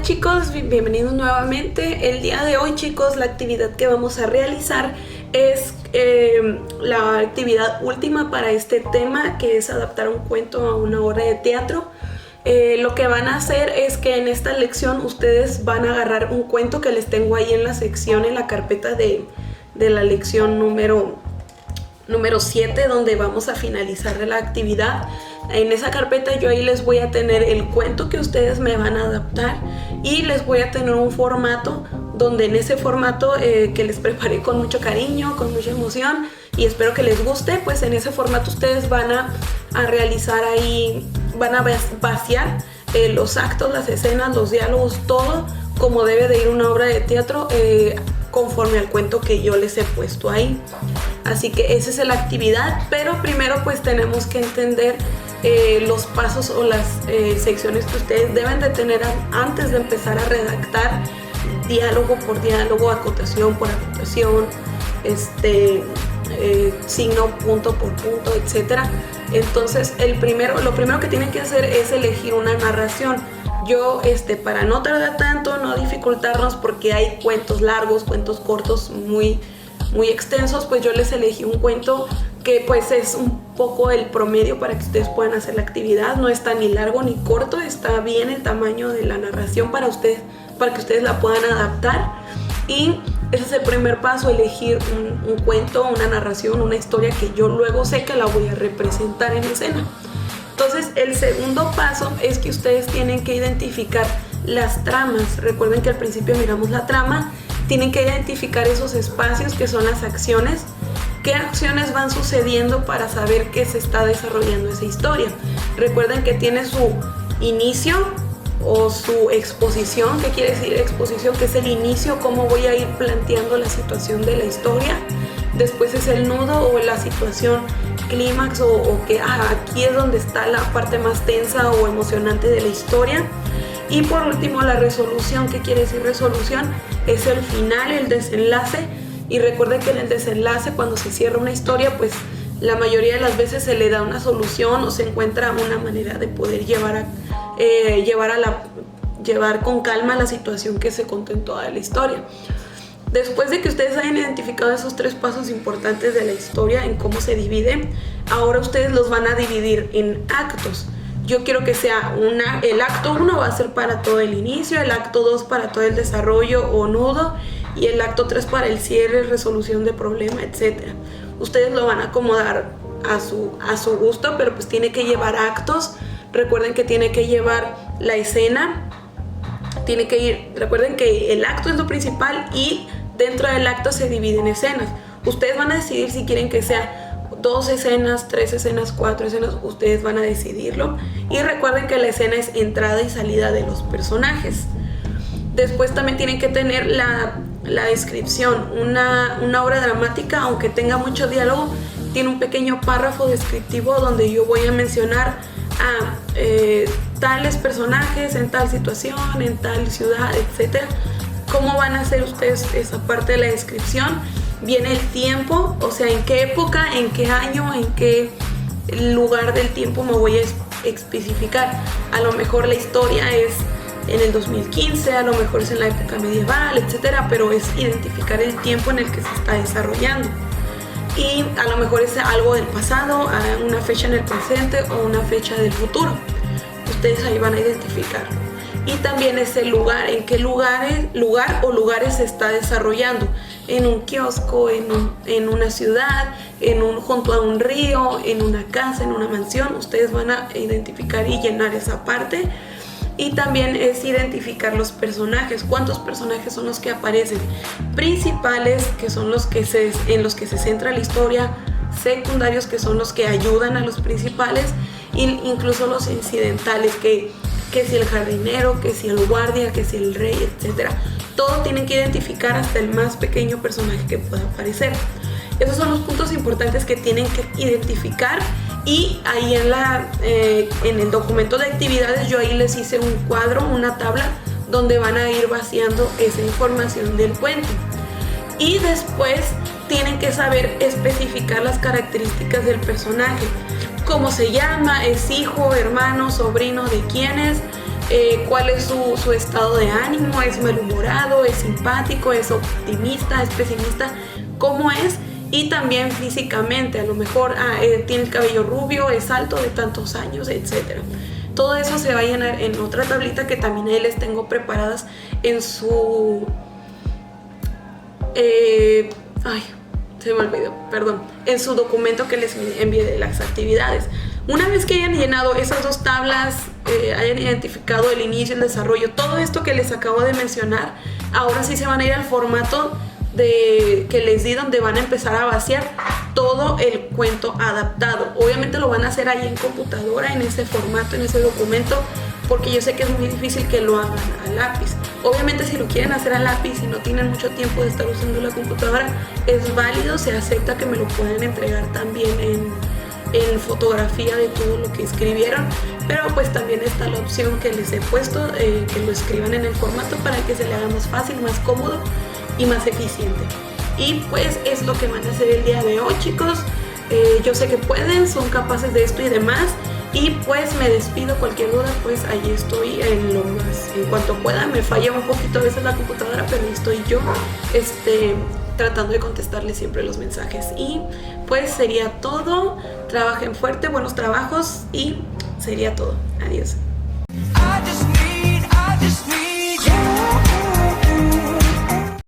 Hola chicos, bienvenidos nuevamente. El día de hoy, chicos, la actividad que vamos a realizar es la actividad última para este tema, que es adaptar un cuento a una obra de teatro. Lo que van a hacer es que en esta lección ustedes van a agarrar un cuento que les tengo ahí en la sección, en la carpeta de la lección número 7, donde vamos a finalizar la actividad. En esa carpeta yo ahí les voy a tener el cuento que ustedes me van a adaptar y les voy a tener un formato donde en ese formato que les preparé con mucho cariño, con mucha emoción y espero que les guste, pues en ese formato ustedes van a realizar ahí, van a vaciar los actos, las escenas, los diálogos, todo como debe de ir una obra de teatro conforme al cuento que yo les he puesto ahí. Así que esa es la actividad, pero primero pues tenemos que entender los pasos o las secciones que ustedes deben de tener antes de empezar a redactar diálogo por diálogo, acotación por acotación, signo punto por punto, etcétera. Entonces lo primero que tienen que hacer es elegir una narración. Yo para no tardar tanto, no dificultarnos, porque hay cuentos largos, cuentos cortos muy extensos, pues yo les elegí un cuento que pues es un poco el promedio para que ustedes puedan hacer la actividad. No está ni largo ni corto, está bien el tamaño de la narración para que ustedes la puedan adaptar. Y ese es el primer paso, elegir un cuento, una narración, una historia que yo luego sé que la voy a representar en escena. Entonces el segundo paso es que ustedes tienen que identificar las tramas. Recuerden que al principio miramos la trama. Tienen que identificar esos espacios que son las acciones. ¿Qué acciones van sucediendo para saber que se está desarrollando esa historia? Recuerden que tiene su inicio o su exposición. ¿Qué quiere decir exposición? Que es el inicio, cómo voy a ir planteando la situación de la historia. Después es el nudo o la situación clímax o que aquí es donde está la parte más tensa o emocionante de la historia. Y por último la resolución. ¿Qué quiere decir resolución? Es el final, el desenlace. Y recuerden que en el desenlace, cuando se cierra una historia, pues la mayoría de las veces se le da una solución o se encuentra una manera de poder llevar con calma la situación que se contó en toda la historia. Después de que ustedes hayan identificado esos tres pasos importantes de la historia, en cómo se divide, ahora ustedes los van a dividir en actos. Yo quiero que sea el acto 1 va a ser para todo el inicio, el acto 2 para todo el desarrollo o nudo y el acto 3 para el cierre, resolución de problema, etc. Ustedes lo van a acomodar a su gusto, pero pues tiene que llevar actos. Recuerden que tiene que llevar la escena, recuerden que el acto es lo principal y dentro del acto se dividen escenas. Ustedes van a decidir si quieren que sea 2 escenas, 3 escenas, 4 escenas, ustedes van a decidirlo. Y recuerden que la escena es entrada y salida de los personajes. Después también tienen que tener la descripción. Una obra dramática, aunque tenga mucho diálogo, tiene un pequeño párrafo descriptivo donde yo voy a mencionar a tales personajes en tal situación, en tal ciudad, etc. ¿Cómo van a hacer ustedes esa parte de la descripción? Viene el tiempo, o sea, en qué época, en qué año, en qué lugar del tiempo me voy a especificar. A lo mejor la historia es en el 2015, a lo mejor es en la época medieval, etcétera, pero es identificar el tiempo en el que se está desarrollando. Y a lo mejor es algo del pasado, una fecha en el presente o una fecha del futuro. Ustedes ahí van a identificar. Y también es el lugar, en qué lugar o lugares se está desarrollando. En un kiosco, en una ciudad, junto a un río, en una casa, en una mansión. Ustedes van a identificar y llenar esa parte. Y también es identificar los personajes. ¿Cuántos personajes son los que aparecen? Principales, que son en los que se centra la historia. Secundarios, que son los que ayudan a los principales. E incluso los incidentales, que si el jardinero, que si el guardia, que si el rey, etc. Todo tienen que identificar hasta el más pequeño personaje que pueda aparecer. Esos son los puntos importantes que tienen que identificar. Y ahí en el documento de actividades yo ahí les hice un cuadro, una tabla donde van a ir vaciando esa información del cuento. Y después tienen que saber especificar las características del personaje. Cómo se llama, es hijo, hermano, sobrino de quién es, cuál es su estado de ánimo, es malhumorado, es simpático, es optimista, es pesimista, cómo es. Y también físicamente, a lo mejor tiene el cabello rubio, es alto de tantos años, etc. Todo eso se va a llenar en otra tablita que también ahí les tengo preparadas en su... se me olvidó, perdón. En su documento que les envié de las actividades. Una vez que hayan llenado esas dos tablas, hayan identificado el inicio, el desarrollo, todo esto que les acabo de mencionar, ahora sí se van a ir al formato que les di, donde van a empezar a vaciar todo el cuento adaptado. Obviamente lo van a hacer ahí en computadora, en ese formato, en ese documento, porque yo sé que es muy difícil que lo hagan a lápiz. Obviamente si lo quieren hacer a lápiz y no tienen mucho tiempo de estar usando la computadora, es válido, se acepta que me lo pueden entregar también en fotografía de todo lo que escribieron, pero pues también está la opción que les he puesto, que lo escriban en el formato para que se le haga más fácil, más cómodo y más eficiente. Y pues es lo que van a hacer el día de hoy, chicos. Yo sé que pueden, son capaces de esto y demás. Y pues me despido. Cualquier duda, pues ahí estoy en cuanto pueda. Me falla un poquito a veces la computadora, pero ahí estoy yo tratando de contestarles siempre los mensajes. Y pues sería todo. Trabajen fuerte, buenos trabajos y sería todo. Adiós.